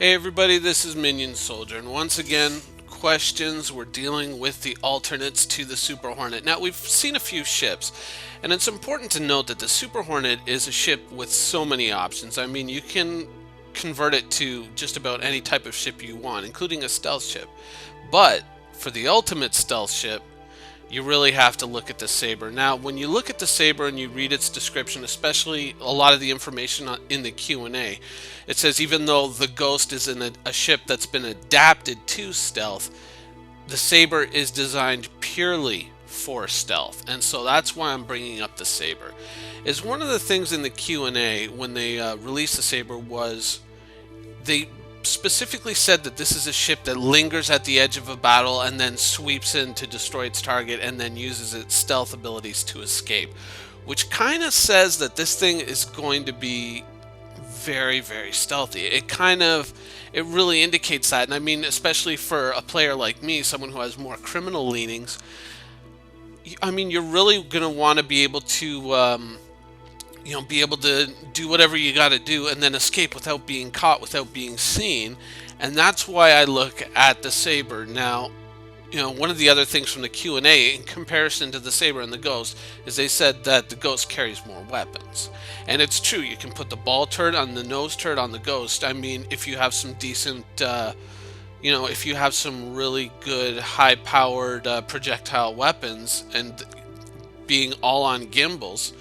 Hey everybody, this is Minion Soldier, and once again, questions. We're dealing with the alternates to the Super Hornet. Now, we've seen a few ships, and it's important to note that the Super Hornet is a ship with so many options. I mean, you can convert it to just about any type of ship you want, including a stealth ship. But for the ultimate stealth ship, you really have to look at the Saber. Now, when you look at the Saber and you read its description, especially a lot of the information in the Q&A, it says even though the Ghost is in a ship that's been adapted to stealth, the Saber is designed purely for stealth. And so that's why I'm bringing up the Saber. Is one of the things in the Q&A when they released the Saber was they specifically said that this is a ship that lingers at the edge of a battle and then sweeps in to destroy its target and then uses its stealth abilities to escape, which kind of says that this thing is going to be very, very stealthy. It really indicates that. And I mean, especially for a player like me, someone who has more criminal leanings, I mean, you're really going to want to be able to be able to do whatever you got to do and then escape without being caught, without being seen. And that's why I look at the Saber. Now, one of the other things from the Q&A in comparison to the Saber and the Ghost is they said that the Ghost carries more weapons. And it's true, you can put the ball turret on the nose turret on the Ghost. I mean, if you have some decent, if you have some really good high-powered projectile weapons and being all on gimbals,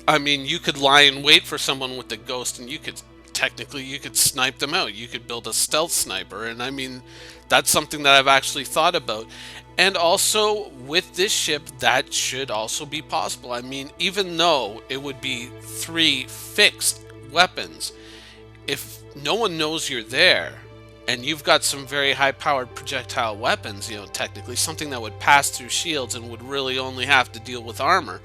I mean, you could lie in wait for someone with the Ghost and you could snipe them out. You could build a stealth sniper, and I mean, that's something that I've actually thought about. And also, with this ship, that should also be possible. I mean, even though it would be 3 fixed weapons, if no one knows you're there, and you've got some very high-powered projectile weapons, technically, something that would pass through shields and would really only have to deal with armor,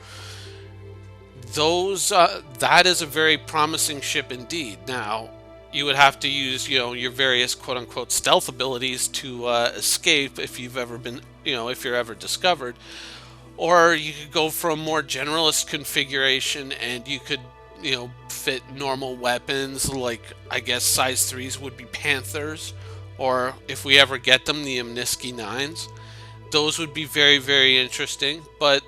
that is a very promising ship indeed. Now, you would have to use, your various quote-unquote stealth abilities to escape if you've ever been, if you're ever discovered. Or you could go for a more generalist configuration and you could, fit normal weapons, like, I guess, size 3s would be Panthers, or if we ever get them, the Amniski 9s. Those would be very, very interesting, but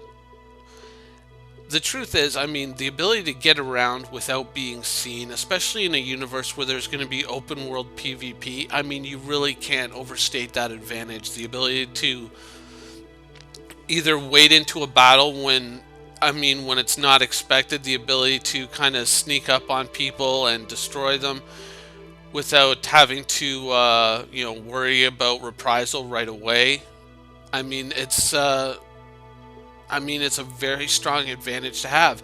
the truth is, I mean, the ability to get around without being seen, especially in a universe where there's going to be open world PvP, I mean, you really can't overstate that advantage. The ability to either wade into a battle when it's not expected, the ability to kind of sneak up on people and destroy them without having to, worry about reprisal right away. I mean, it's a very strong advantage to have.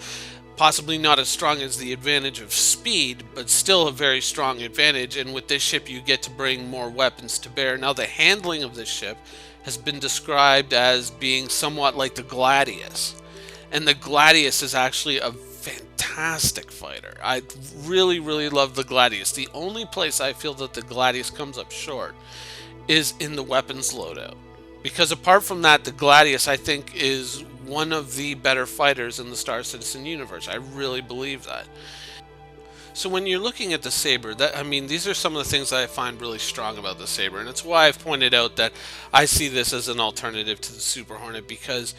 Possibly not as strong as the advantage of speed, but still a very strong advantage. And with this ship, you get to bring more weapons to bear. Now, the handling of this ship has been described as being somewhat like the Gladius. And the Gladius is actually a fantastic fighter. I really, really love the Gladius. The only place I feel that the Gladius comes up short is in the weapons loadout. Because apart from that, the Gladius, I think, is one of the better fighters in the Star Citizen universe. I really believe that. So when you're looking at the Saber, these are some of the things that I find really strong about the Saber, and it's why I've pointed out that I see this as an alternative to the Super Hornet, because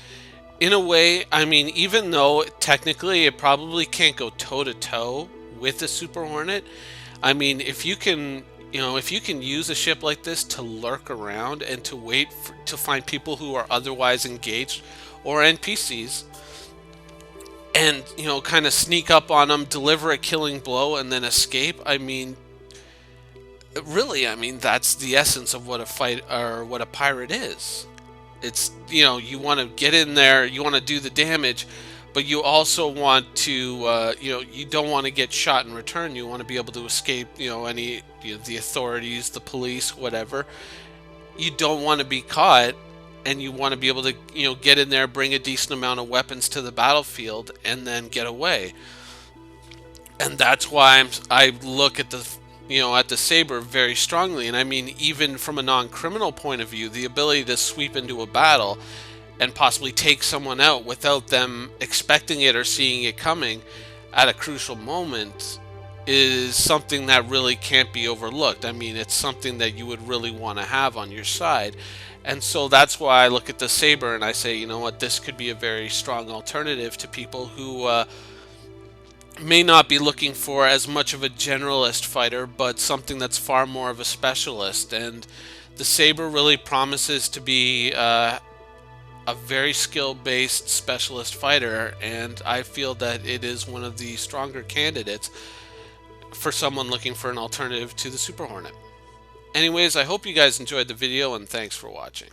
in a way, I mean, even though technically it probably can't go toe-to-toe with the Super Hornet, I mean, if you can use a ship like this to lurk around and to wait to find people who are otherwise engaged or NPCs and, kind of sneak up on them, deliver a killing blow, and then escape, I mean, really, that's the essence of what a pirate is. It's, you want to get in there, you want to do the damage, but you also want to, you don't want to get shot in return. You want to be able to escape, the authorities, the police, whatever. You don't want to be caught, and you want to be able to, get in there, bring a decent amount of weapons to the battlefield, and then get away. And that's why I look at the Saber very strongly. And I mean, even from a non-criminal point of view, the ability to sweep into a battle and possibly take someone out without them expecting it or seeing it coming at a crucial moment, is something that really can't be overlooked. I mean, it's something that you would really want to have on your side. And so that's why I look at the saber and I say, you know what, this could be a very strong alternative to people who may not be looking for as much of a generalist fighter, but something that's far more of a specialist. And the saber really promises to be a very skill-based specialist fighter, and I feel that it is one of the stronger candidates for someone looking for an alternative to the Super Hornet. Anyways, I hope you guys enjoyed the video, and thanks for watching.